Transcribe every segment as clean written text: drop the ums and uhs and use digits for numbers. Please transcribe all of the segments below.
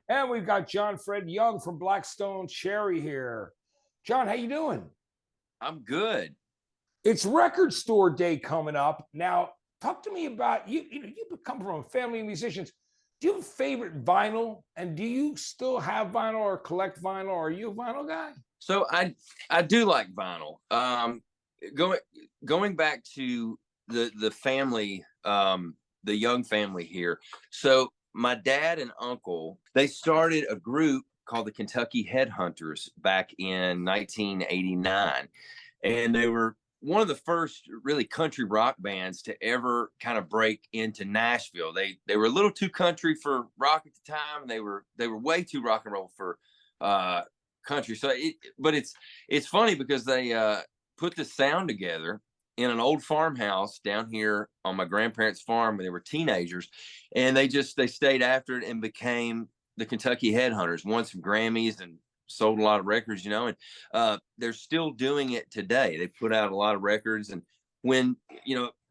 And we've got John Fred Young from Blackstone Cherry here. John, how you doing? I'm good. It's Record Store Day coming up. Now, talk to me about you. You come from a family of musicians. Do you have a favorite vinyl? And do you still have vinyl or collect vinyl? Or are you a vinyl guy? So I do like vinyl. Going back to the family, the Young family here. So my dad and uncle, they started a group called the Kentucky Headhunters back in 1989, and they were one of the first really country rock bands to ever kind of break into Nashville. They were a little too country for rock at the time, and they were way too rock and roll for country. So it's funny because they put the sound together in an old farmhouse down here on my grandparents' farm when they were teenagers, and they stayed after it and became the Kentucky Headhunters, won some Grammys and sold a lot of records, and they're still doing it today. They put out a lot of records. And when,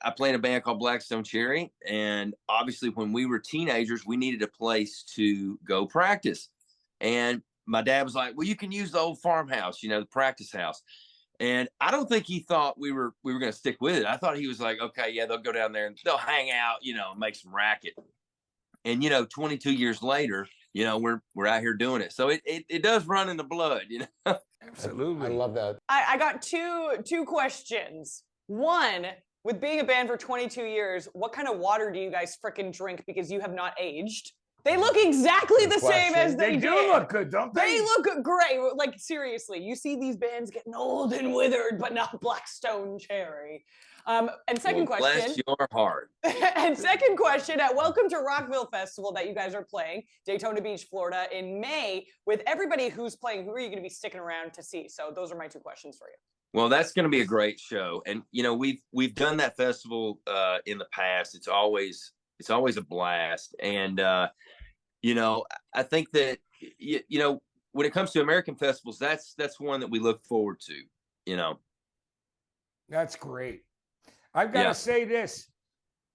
I play in a band called Blackstone Cherry, and obviously when we were teenagers, we needed a place to go practice. And my dad was like, well, you can use the old farmhouse, the practice house. And I don't think he thought we were going to stick with it. I thought he was like, okay, yeah, they'll go down there and they'll hang out, make some racket. And 22 years later, we're out here doing it. So it does run in the blood, Absolutely. I love that. I got two questions. One, with being a band for 22 years, what kind of water do you guys frickin' drink because you have not aged? They look exactly the same as they did. They do look good, don't they? They look great. Like, seriously, you see these bands getting old and withered, but not Blackstone Cherry. And second question. Bless your heart. And second question, welcome to Rockville Festival that you guys are playing, Daytona Beach, Florida, in May. With everybody who's playing, who are you going to be sticking around to see? So those are my two questions for you. Well, that's going to be a great show. And, we've done that festival in the past. It's always a blast. And, I think that, when it comes to American festivals, that's one that we look forward to, That's great. I've got to say this.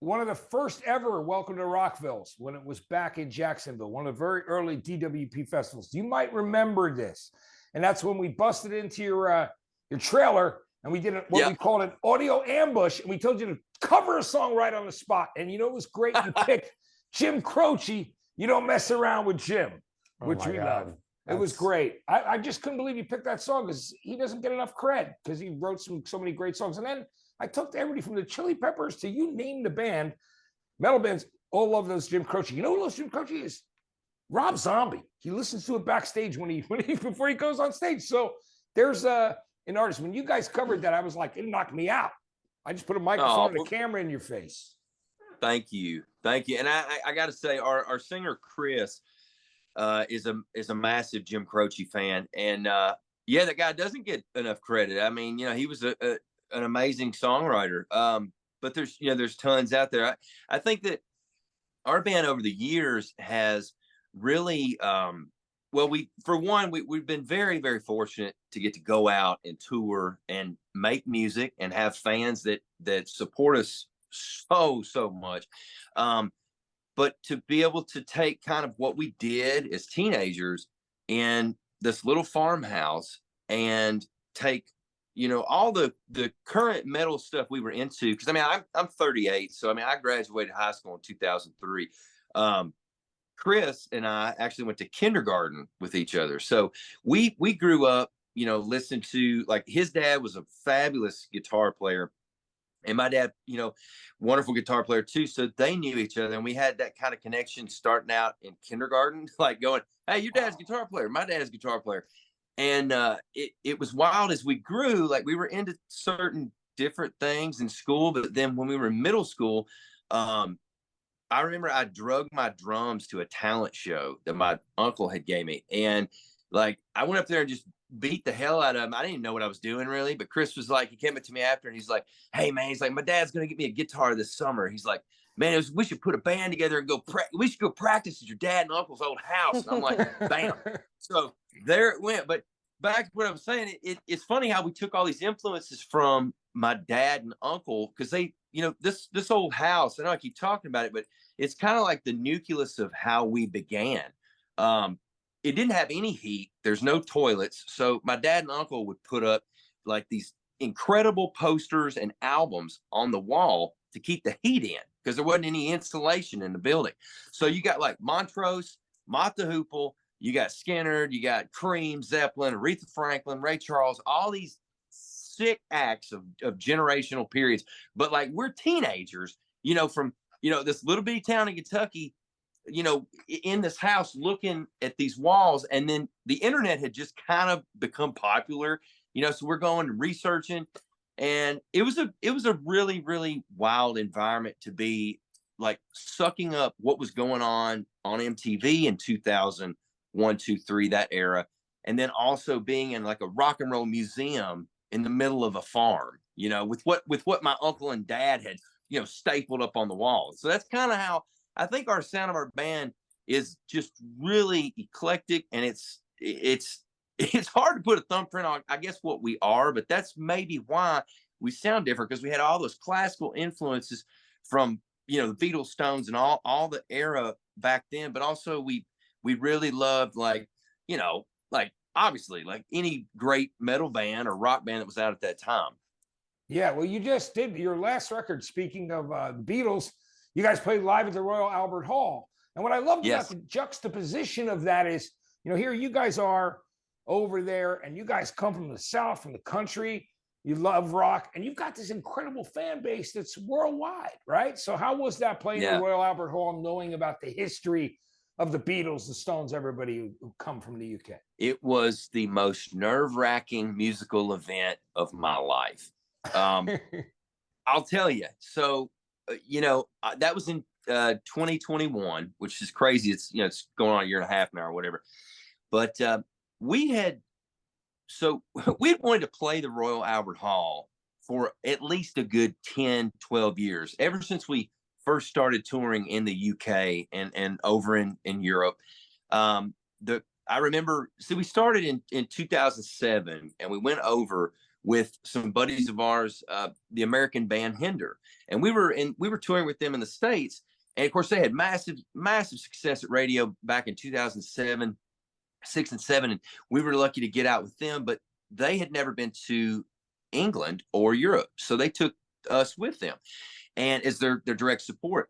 One of the first ever Welcome to Rockvilles, when it was back in Jacksonville, one of the very early DWP festivals. You might remember this. And that's when we busted into your trailer and we did what we called an audio ambush. And we told you to cover a song right on the spot. And it was great. You picked Jim Croce. You don't mess around with Jim, which we love. It was great. I just couldn't believe you picked that song because he doesn't get enough cred because he wrote so many great songs. And then I took to everybody from the Chili Peppers to you name the band. Metal bands all love those Jim Croce. You know who loves Jim Croce is? Rob Zombie. He listens to it backstage when he before he goes on stage. So there's an artist. When you guys covered that, I was like, it knocked me out. I just put a microphone and a camera in your face. Thank you. And I got to say, our singer Chris is a massive Jim Croce fan, and that guy doesn't get enough credit. I mean, he was an amazing songwriter. But there's tons out there. I think that our band over the years has really we've been very, very fortunate to get to go out and tour and make music and have fans that support us so much. But to be able to take kind of what we did as teenagers in this little farmhouse and take all the current metal stuff we were into, because I'm 38, so I graduated high school in 2003. Chris and I actually went to kindergarten with each other, so we grew up listening to, like, his dad was a fabulous guitar player, and my dad, wonderful guitar player too. So they knew each other, and we had that kind of connection starting out in kindergarten, like going, hey, your dad's a guitar player, my dad's a guitar player. And it was wild as we grew. Like, we were into certain different things in school, but then when we were in middle school, I remember I drug my drums to a talent show that my uncle had gave me. And like, I went up there and just beat the hell out of him. I didn't know what I was doing really, but Chris was like, he came up to me after and he's like, hey man, he's like, my dad's going to get me a guitar this summer. He's like, man, we should put a band together and we should go practice at your dad and uncle's old house. And I'm like, bam. So there it went. But back to what I was saying, it's funny how we took all these influences from my dad and uncle, because they, this old house, I know I keep talking about it, but it's kind of like the nucleus of how we began. It didn't have any heat. There's no toilets. So my dad and uncle would put up like these incredible posters and albums on the wall to keep the heat in because there wasn't any insulation in the building. So you got like Montrose, Mott the Hoople, you got Skinner, you got Cream, Zeppelin, Aretha Franklin, Ray Charles, all these sick acts of generational periods. But like we're teenagers, from, this little bitty town in Kentucky, in this house looking at these walls. And then the internet had just kind of become popular, so we're going and researching. And it was a really, really wild environment to be like sucking up what was going on MTV in 2001, 2, 3, that era. And then also being in like a rock and roll museum in the middle of a farm, with what my uncle and dad had, stapled up on the walls. So that's kind of how I think our sound of our band is just really eclectic, and it's hard to put a thumbprint on, I guess, what we are, but that's maybe why we sound different, because we had all those classical influences from, the Beatles, Stones, and all the era back then, but also we really loved like obviously like any great metal band or rock band that was out at that time. Yeah, well, you just did your last record. Speaking of the Beatles, you guys played live at the Royal Albert Hall. And what I loved about the juxtaposition of that is, here you guys are over there, and you guys come from the South, from the country. You love rock, and you've got this incredible fan base that's worldwide, right? So how was that playing at the Royal Albert Hall, knowing about the history of the Beatles, the Stones, everybody who come from the UK? It was the most nerve-wracking musical event of my life. I'll tell you. So, that was in 2021, which is crazy. It's, it's going on a year and a half now or whatever. But we had wanted to play the Royal Albert Hall for at least a good 10, 12 years, ever since we first started touring in the UK and over in Europe. I remember, we started in 2007, and we went over with some buddies of ours, the American band Hinder, and we were touring with them in the States. And of course, they had massive success at radio back in 2007, 6 and 7, and we were lucky to get out with them. But they had never been to England or Europe, so they took us with them, and as their direct support.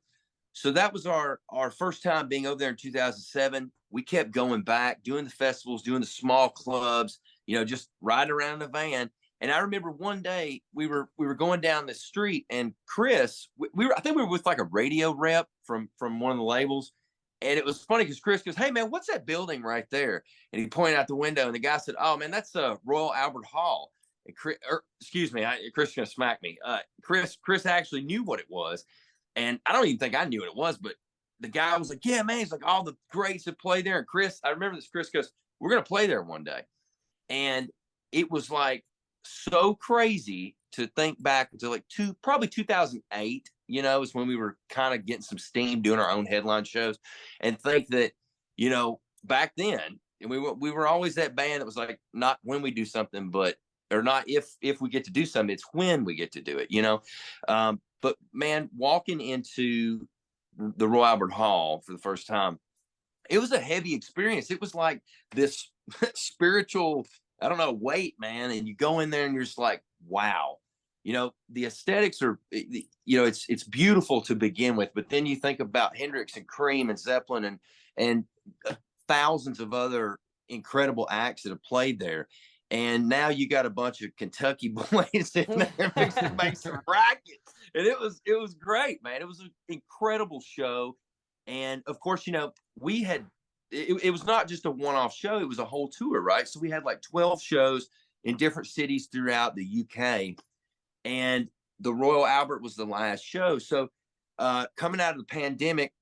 So that was our first time being over there in 2007. We kept going back, doing the festivals, doing the small clubs, just riding around in a van. And I remember one day we were going down the street, and Chris, I think we were with like a radio rep from one of the labels. And it was funny because Chris goes, "Hey man, what's that building right there?" And he pointed out the window, and the guy said, "Oh man, that's Royal Albert Hall." And Chris is gonna smack me. Chris actually knew what it was, and I don't even think I knew what it was. But the guy was like, "Yeah man," he's like, "all the greats that play there." And I remember this. Chris goes, "We're gonna play there one day," and it was like so crazy to think back to like probably 2008, is when we were kind of getting some steam doing our own headline shows, and think that, back then, and we were always that band that was like, not when we do something, but, or not if we get to do something, it's when we get to do it, but man, walking into the Royal Albert Hall for the first time, it was a heavy experience. It was like this spiritual, I don't know, weight, man. And you go in there and you're just like, wow, the aesthetics are, it's beautiful to begin with, but then you think about Hendrix and Cream and Zeppelin and thousands of other incredible acts that have played there. And now you got a bunch of Kentucky boys in there fixing to make some rackets. And it was great, man. It was an incredible show. And of course, we had, it was not just a one-off show, it was a whole tour, right? So we had like 12 shows in different cities throughout the UK, and the Royal Albert was the last show. So coming out of the pandemic,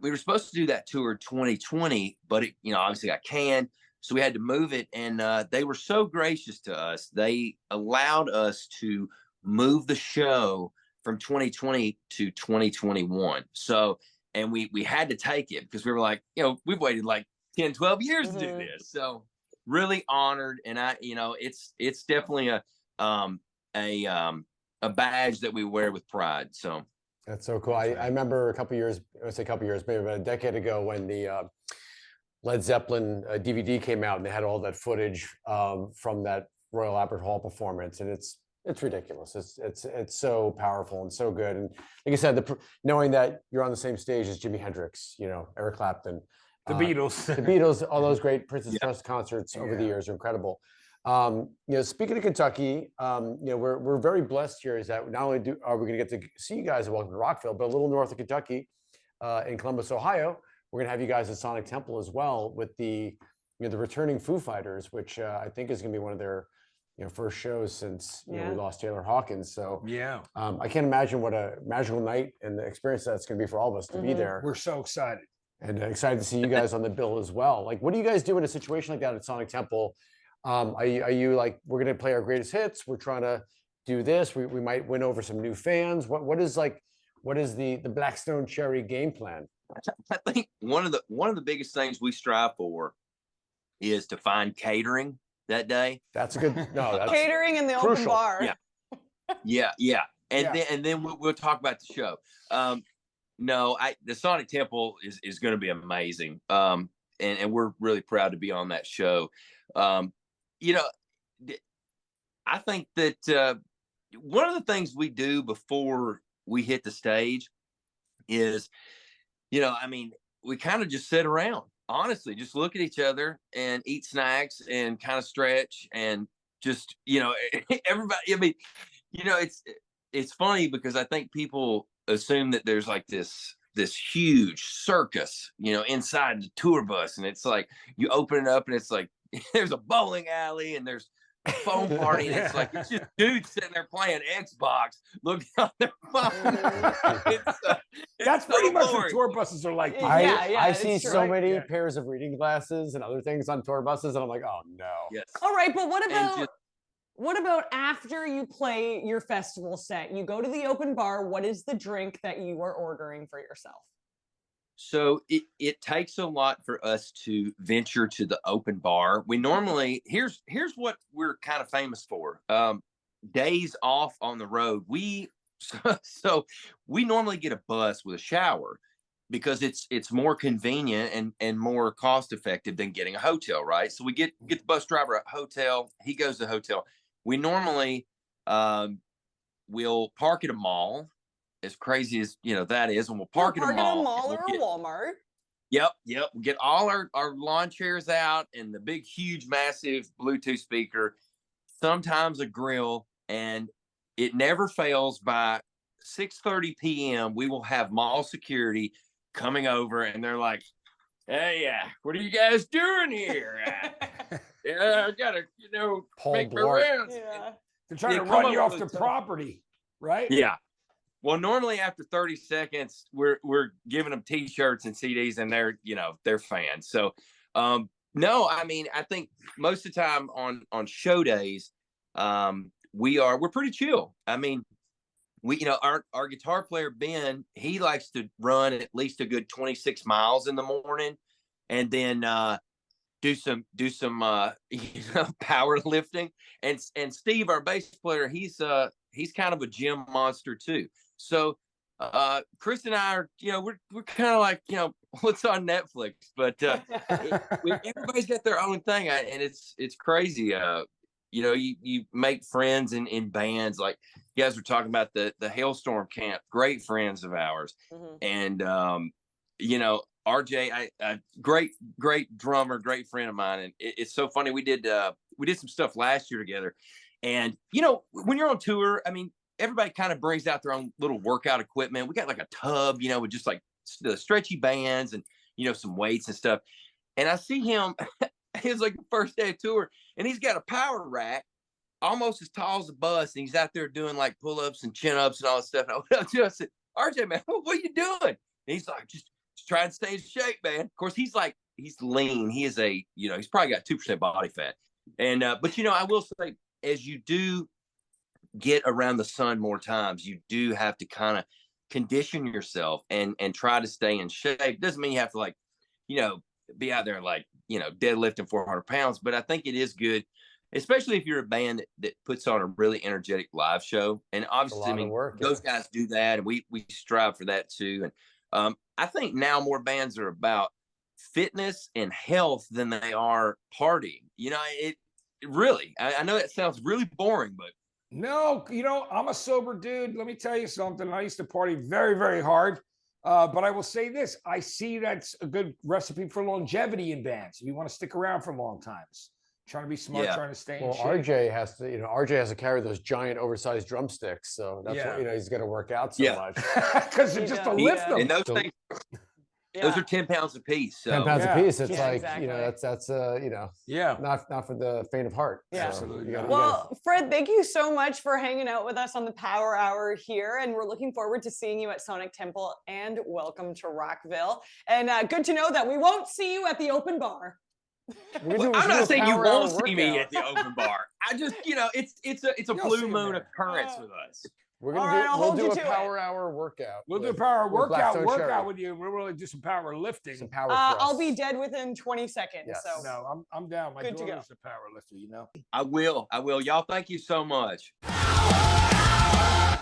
we were supposed to do that tour 2020, but it, obviously got canned, so we had to move it. And they were so gracious to us. They allowed us to move the show from 2020 to 2021. So, and we had to take it because we were like, we've waited like 10, 12 years to do this. So really honored. And it's definitely a badge that we wear with pride. So that's so cool. I remember a couple years, maybe about a decade ago, when the Led Zeppelin DVD came out, and they had all that footage from that Royal Albert Hall performance, and it's ridiculous. It's so powerful and so good. And like I said, knowing that you're on the same stage as Jimi Hendrix, Eric Clapton, The Beatles. the Beatles, all those great Princess Trust concerts over the years are incredible. Speaking of Kentucky, we're very blessed here. Is that not only are we going to get to see you guys at Welcome to Rockville, but a little north of Kentucky, in Columbus, Ohio, we're going to have you guys at Sonic Temple as well with the returning Foo Fighters, which I think is going to be one of their first shows since we lost Taylor Hawkins. So I can't imagine what a magical night and the experience that's going to be for all of us to be there. We're so excited. And excited to see you guys on the bill as well. Like, what do you guys do in a situation like that at Sonic Temple? Are you like, we're going to play our greatest hits, we're trying to do this, we might win over some new fans? What is the Blackstone Cherry game plan? I think one of the biggest things we strive for is to find catering that day. That's a good that's catering in the open bar. Yeah. And then we'll talk about the show. The Sonic Temple is going to be amazing. And we're really proud to be on that show. I think that one of the things we do before we hit the stage is, we kind of just sit around, honestly, just look at each other and eat snacks and kind of stretch and just, everybody, it's funny because I think people assume that there's like this huge circus, inside the tour bus. And it's like, you open it up and it's like, there's a bowling alley and there's a phone party. And it's like, it's just dudes sitting there playing Xbox, looking on their phone. That's pretty much what tour buses are like. I see so many pairs of reading glasses and other things on tour buses, and I'm like, oh no. Yes. All right, but what about after you play your festival set? You go to the open bar. What is the drink that you are ordering for yourself? So it takes a lot for us to venture to the open bar. We normally, here's what we're kind of famous for. Days off on the road. So we normally get a bus with a shower because it's more convenient and more cost effective than getting a hotel, right? So we get the bus driver a hotel. He goes to the hotel. We normally will park at a mall, as crazy as that is, and we'll park at a mall or a Walmart. Yep. We'll get all our lawn chairs out and the big, huge, massive Bluetooth speaker, sometimes a grill, and it never fails. By 6:30 p.m., we will have mall security coming over, and they're like, "Hey, what are you guys doing here? I gotta, make my rounds." Yeah. They're trying to run you off the property, right? Yeah. Well, normally after 30 seconds, we're giving them T-shirts and CDs, and they're fans. So, no, I think most of the time on show days, we're pretty chill. Our guitar player Ben, he likes to run at least a good 26 miles in the morning, and then do some powerlifting. And Steve, our bass player, he's kind of a gym monster too. So Chris and I are, we're kind of like, what's on Netflix, but everybody's got their own thing, and it's crazy. You make friends in bands. Like you guys were talking about the Hailstorm Camp, great friends of ours. And RJ, a great drummer, great friend of mine. And it's so funny. We did some stuff last year together. And when you're on tour, everybody kind of brings out their own little workout equipment. We got like a tub, with just like the stretchy bands and some weights and stuff. And I see him. It was like the first day of tour, and he's got a power rack almost as tall as a bus, and he's out there doing like pull-ups and chin-ups and all this stuff. And I went up to him, I said, "RJ, man, what are you doing?" And he's like, just trying to stay in shape, man. Of course, he's lean. He is he's probably got 2% body fat. And but I will say, as you do get around the sun more times, you do have to kind of condition yourself and try to stay in shape. Doesn't mean you have to be out there like deadlifting 400 pounds, but I think it is good, especially if you're a band that puts on a really energetic live show. And obviously, those guys do that, and we strive for that too. And I think now more bands are about fitness and health than they are partying. You know, it really, I know that sounds really boring, but No, I'm a sober dude. Let me tell you something. I used to party very, very hard. But I will say this, I see that's a good recipe for longevity in bands. If you want to stick around for long times, trying to be smart, Yeah. trying to stay in Well, shape. RJ has to, RJ has to carry those giant oversized drumsticks. So that's Yeah. what, he's going to work out so Yeah. much. Because He just to does, lift yeah. and them. those things, Yeah. those are 10 pounds a piece. So 10 pounds Yeah. a piece. It's Yeah, like, exactly. that's Yeah. not for the faint of heart. Yeah. So Absolutely you gotta- not. you gotta- Well, Fred, thank you so much for hanging out with us on the Power Hour here. And we're looking forward to seeing you at Sonic Temple, and welcome to Rockville. And good to know that we won't see you at the open bar. we Well, should I'm do a not saying you power hour won't see me workout. at the open bar. I just, it's a You'll blue see him moon there. occurrence with us. We're All gonna right, I'll we'll hold do you a to it. power hour workout. We'll do a with- power with workout Blackstone Cherry. with you. We'll really do some power lifting. Some power I'll be thrusts. dead within 20 seconds. Yes. So No, I'm down. My Good to go. daughter's a power lifter, I will. Y'all, thank you so much. Power Hour.